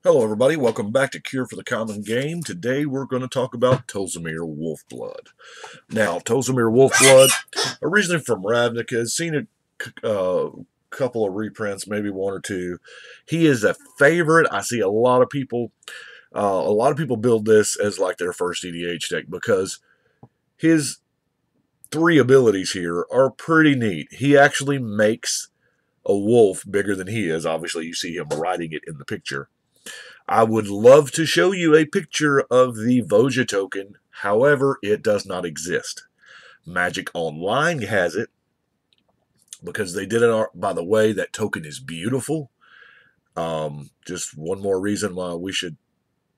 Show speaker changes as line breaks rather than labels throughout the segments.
Hello everybody, welcome back to Cure for the Common Game. Today we're going to talk about Tolsimir Wolfblood. Now, Tolsimir Wolfblood, originally from Ravnica, has seen a couple of reprints, maybe one or two. He is a favorite. I see a lot of people build this as like their first EDH deck because his three abilities here are pretty neat. He actually makes a wolf bigger than he is. Obviously, you see him riding it in the picture. I would love to show you a picture of the Voja token. However, it does not exist. Magic Online has it because they did it by the way. That token is beautiful. Just one more reason why we should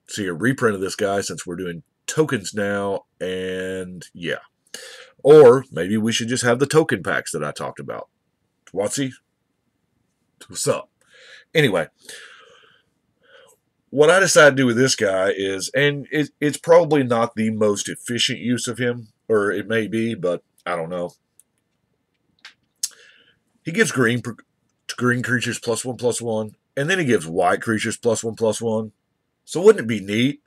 see a reprint of this guy since we're doing tokens now. And yeah. Or maybe we should just have the token packs that I talked about. Watsy? What's up? Anyway. What I decided to do with this guy is, and it's probably not the most efficient use of him, or it may be, but I don't know. He gives green creatures +1/+1, and then he gives white creatures +1/+1. So wouldn't it be neat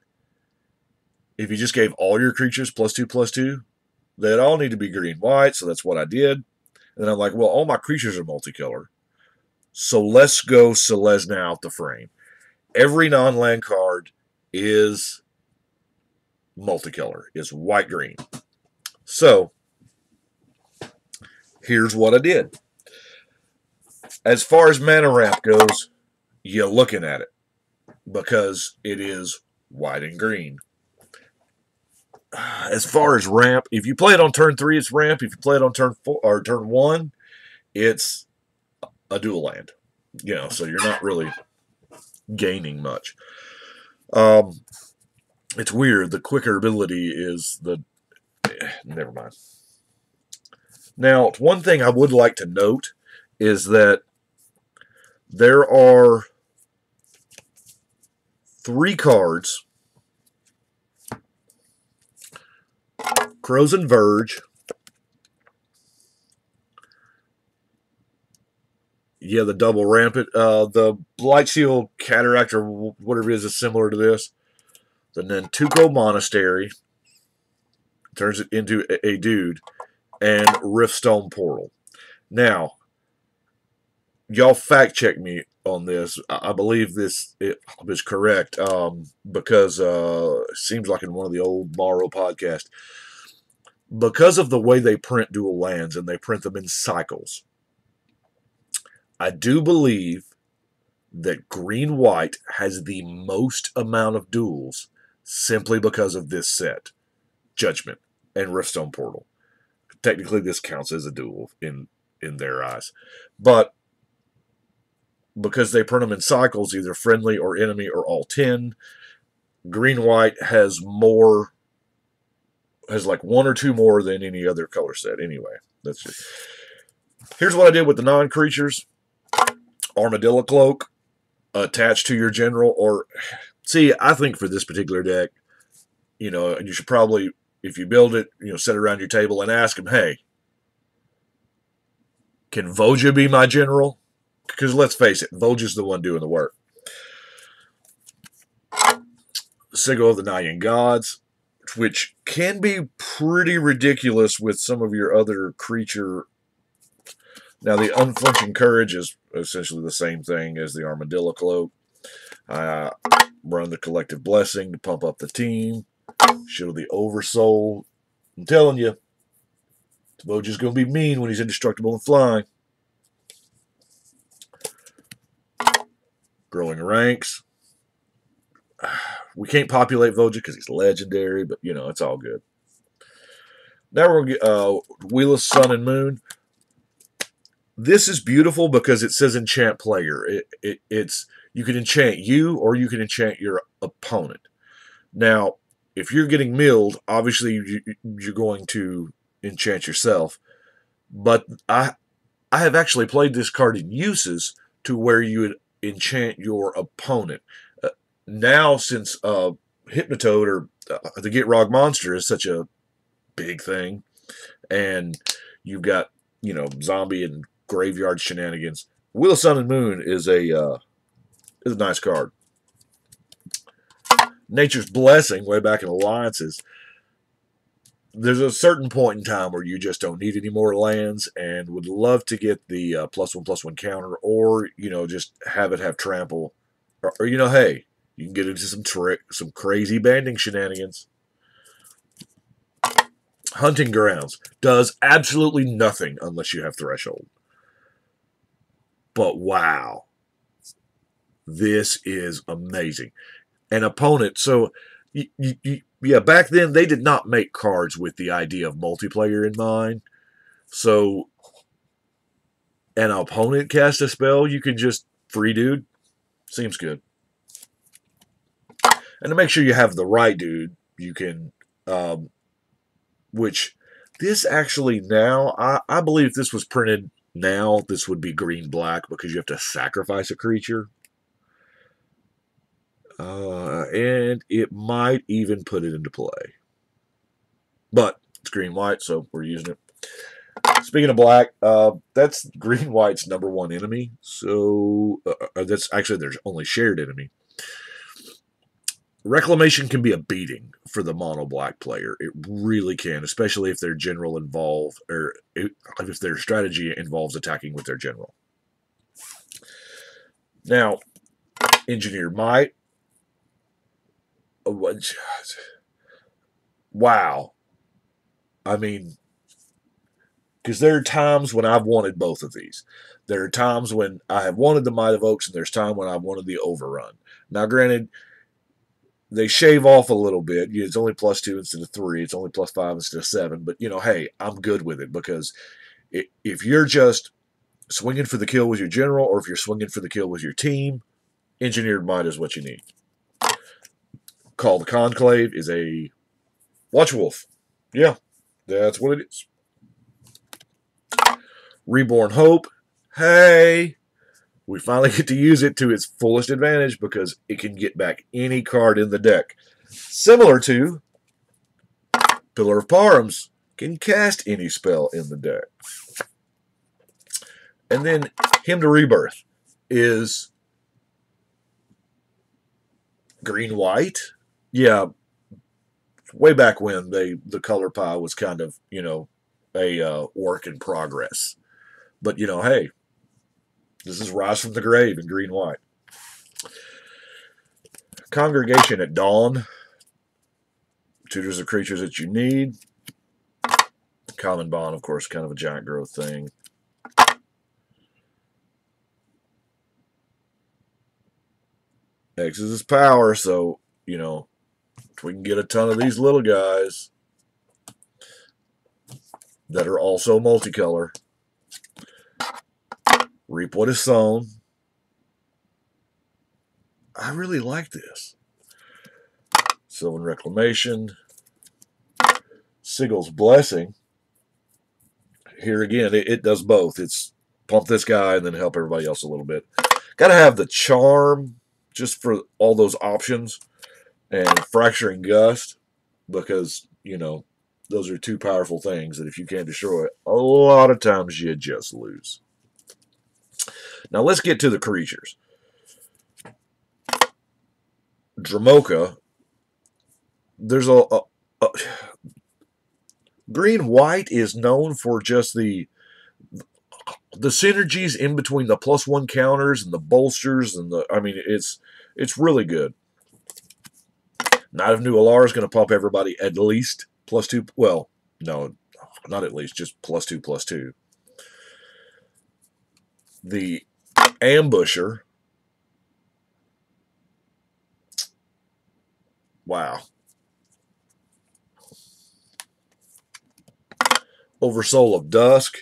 if you just gave all your creatures +2/+2? They'd all need to be green-white, so that's what I did. And then I'm like, well, all my creatures are multicolor. So let's go Selesnya out the frame. Every non-land card is multicolor, is white-green. So, here's what I did. As far as mana ramp goes, you're looking at it because it is white and green. As far as ramp, if you play it on turn 3, it's ramp. If you play it on turn 4 or turn 1, it's a dual land. You know, so you're not really gaining much. It's weird. The quicker ability is the... never mind. Now, one thing I would like to note is that there are 3 cards. Crows and Verge. Yeah, the double rampant. The Blight Shield Cataract or whatever it is similar to this. And then Tuco Monastery turns it into a dude. And Riftstone Portal. Now, y'all fact check me on this. I believe this is correct because it seems like in one of the old Morrow podcasts. Because of the way they print dual lands and they print them in cycles, I do believe that green-white has the most amount of duels simply because of this set, Judgment and Riftstone Portal. Technically, this counts as a duel in their eyes. But because they print them in cycles, either friendly or enemy or all 10, green-white has more, has like 1 or 2 more than any other color set anyway. That's just... Here's what I did with the non-creatures. Armadillo Cloak attached to your general, or see, I think for this particular deck, you know, you should probably, if you build it, you know, set it around your table and ask them, hey, can Voja be my general? Because let's face it, Voja's the one doing the work. Sigil of the Nyan Gods, which can be pretty ridiculous with some of your other creature. Now, the Unflinching Courage is essentially the same thing as the Armadillo Cloak. Run the Collective Blessing to pump up the team. Show the Oversoul. I'm telling you, Voja's going to be mean when he's indestructible and flying. Growing Ranks. We can't populate Voja because he's legendary, but, you know, it's all good. Now we're going to get Wheel of Sun and Moon. This is beautiful because it says enchant player. It's you can enchant you or you can enchant your opponent. Now, if you're getting milled, obviously you're going to enchant yourself. But I have actually played this card in uses to where you would enchant your opponent. Now, since Hypnotoad or the Get Rog Monster is such a big thing, and you've got, you know, zombie and graveyard shenanigans, Wheel of Sun and Moon is a nice card. Nature's Blessing, way back in Alliances, there's a certain point in time where you just don't need any more lands and would love to get the +1/+1 counter, or, just have it have trample. Or hey, you can get into some crazy banding shenanigans. Hunting Grounds does absolutely nothing unless you have Threshold. But wow, this is amazing. An opponent, so yeah, back then they did not make cards with the idea of multiplayer in mind. So an opponent cast a spell, you can just free dude. Seems good. And to make sure you have the right dude, you can, which this actually now, I believe if this was printed now, this would be green-black because you have to sacrifice a creature. And it might even put it into play. But it's green-white, so we're using it. Speaking of black, that's green-white's #1 enemy. So that's actually their only shared enemy. Reclamation can be a beating for the mono black player. It really can, especially if their general involved, or if their strategy involves attacking with their general. Now, Engineered Might. Wow. I mean, because there are times when I've wanted both of these. There are times when I have wanted the Might of Oaks, and there's time when I've wanted the Overrun. Now, granted, they shave off a little bit. It's only +2 instead of 3. It's only +5 instead of 7. But, hey, I'm good with it, because if you're just swinging for the kill with your general, or if you're swinging for the kill with your team, Engineered Might is what you need. Call the Conclave is a Watch Wolf. Yeah, that's what it is. Reborn Hope. Hey, we finally get to use it to its fullest advantage because it can get back any card in the deck. Similar to Pillar of Params, can cast any spell in the deck. And then Hymn to Rebirth is green-white. Yeah, way back when the color pie was kind of, a work in progress. But, hey, this is Rise from the Grave in green-white. Congregation at Dawn. Tutors of creatures that you need. Common Bond, of course, kind of a giant growth thing. X is his power, so, we can get a ton of these little guys that are also multicolor. Reap what is sown. I really like this. Sylvan Reclamation. Sigil's Blessing. Here again, it does both. It's pump this guy and then help everybody else a little bit. Got to have the Charm just for all those options. And Fracturing Gust, because, those are two powerful things that if you can't destroy it, a lot of times you just lose. Now let's get to the creatures. Dramoka. There's a green-white is known for just the synergies in between the +1 counters and the bolsters and it's really good. Knight of New Alar is going to pump everybody at least +2. Well, no, not at least, just +2/+2. The Ambusher. Wow. Oversoul of Dusk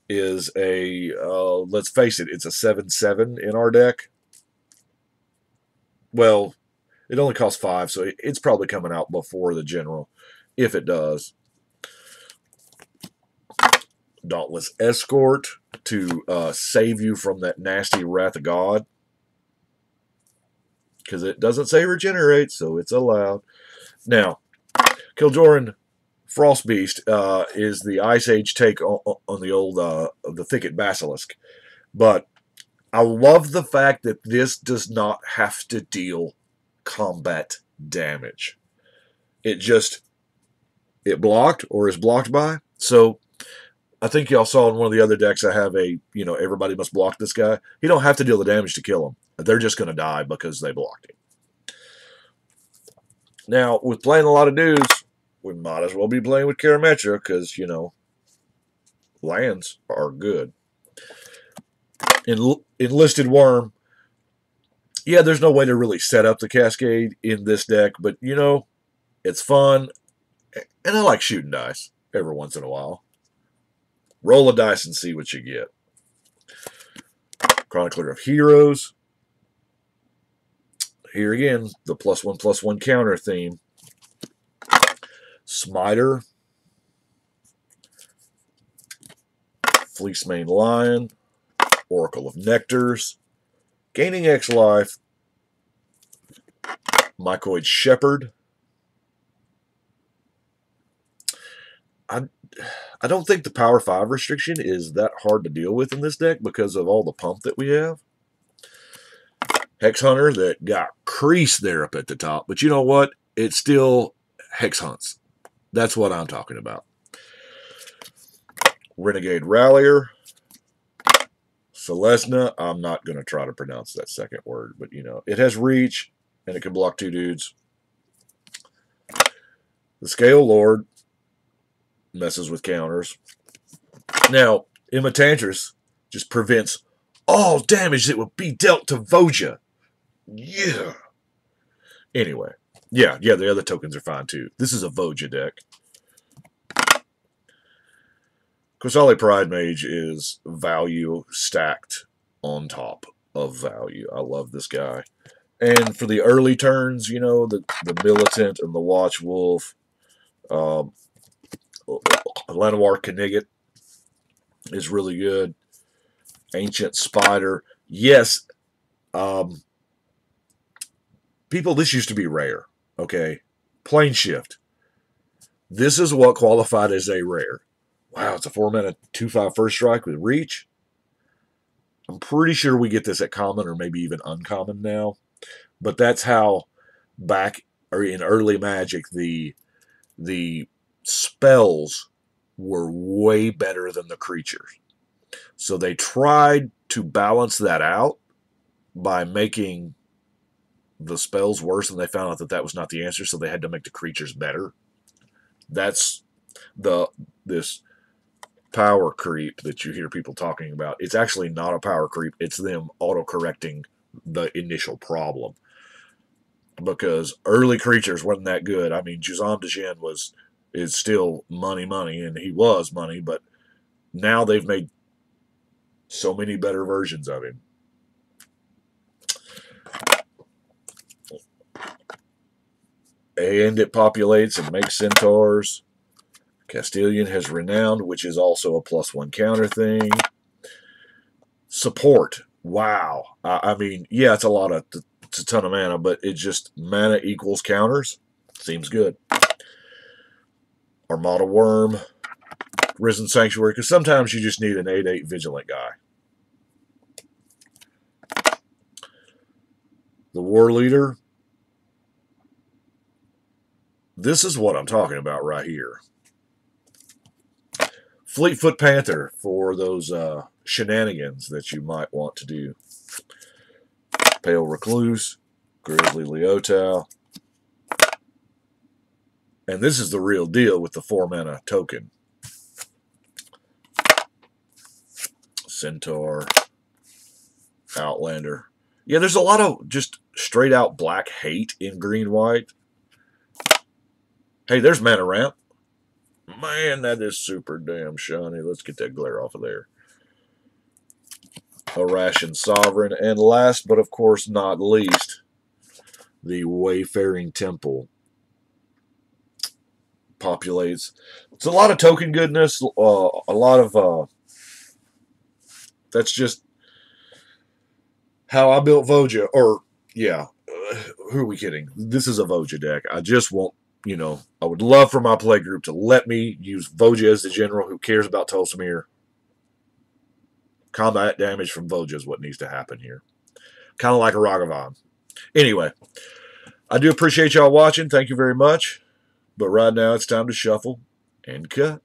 is a, let's face it, it's a 7/7 in our deck. Well, it only costs 5, so it's probably coming out before the general, if it does. Dauntless Escort to save you from that nasty Wrath of God. Because it doesn't say regenerate, so it's allowed. Now, Kil'jaeden Frostbeast is the Ice Age take on the old the Thicket Basilisk. But I love the fact that this does not have to deal combat damage. It blocked or is blocked by. So I think y'all saw in one of the other decks I have a, everybody must block this guy. You don't have to deal the damage to kill him. They're just going to die because they blocked him. Now, with playing a lot of dudes, we might as well be playing with Karametra because, lands are good. Enlisted Worm, yeah, there's no way to really set up the Cascade in this deck, but, it's fun, and I like shooting dice every once in a while. Roll a dice and see what you get. Chronicler of Heroes. Here again, the +1/+1 counter theme. Smiter. Fleecemane Lion. Oracle of Nectars. Gaining X life. Mycoid Shepherd. I don't think the Power 5 restriction is that hard to deal with in this deck because of all the pump that we have. Hex Hunter that got creased there up at the top. But you know what? It still Hex Hunts. That's what I'm talking about. Renegade Rallier. Celestina. I'm not going to try to pronounce that second word. But, it has reach and it can block 2 dudes. The Scale Lord messes with counters. Now, Imitantris just prevents all damage that would be dealt to Voja. Yeah. Anyway. Yeah, the other tokens are fine too. This is a Voja deck. Kusali Pride Mage is value stacked on top of value. I love this guy. And for the early turns, the Militant and the Watch Wolf, Llanowar Knigget is really good. Ancient Spider. Yes, people, this used to be rare, okay? Plane Shift. This is what qualified as a rare. Wow, it's a 4-mana 2/5 first strike with reach. I'm pretty sure we get this at common or maybe even uncommon now. But that's how back or in early Magic the spells were way better than the creatures. So they tried to balance that out by making the spells worse, and they found out that that was not the answer, so they had to make the creatures better. That's this power creep that you hear people talking about. It's actually not a power creep. It's them auto-correcting the initial problem. Because early creatures wasn't that good. I mean, Juzam Djinn is still money, and he was money, but now they've made so many better versions of him. And it populates and makes centaurs. Castilian has Renowned, which is also a +1 counter thing. Support. Wow. I mean, yeah, it's a ton of mana, but it just mana equals counters. Seems good. Armada Worm. Risen Sanctuary, because sometimes you just need an 8/8 Vigilant guy. The War Leader. This is what I'm talking about right here. Fleetfoot Panther for those shenanigans that you might want to do. Pale Recluse. Grizzly Leotau. And this is the real deal with the 4-mana token. Centaur. Outlander. Yeah, there's a lot of just straight out black hate in green-white. Hey, there's Mana Ramp. Man, that is super damn shiny. Let's get that glare off of there. Arashan Sovereign. And last, but of course not least, the Wayfaring Temple. Populates. It's a lot of token goodness. A lot of... that's just how I built Voja. Or, yeah, who are we kidding? This is a Voja deck. I just won't, I would love for my play group to let me use Voja as the general. Who cares about Tolsimir? Combat damage from Voja is what needs to happen here. Kind of like a Ragavan. Anyway, I do appreciate y'all watching. Thank you very much. But right now it's time to shuffle and cut.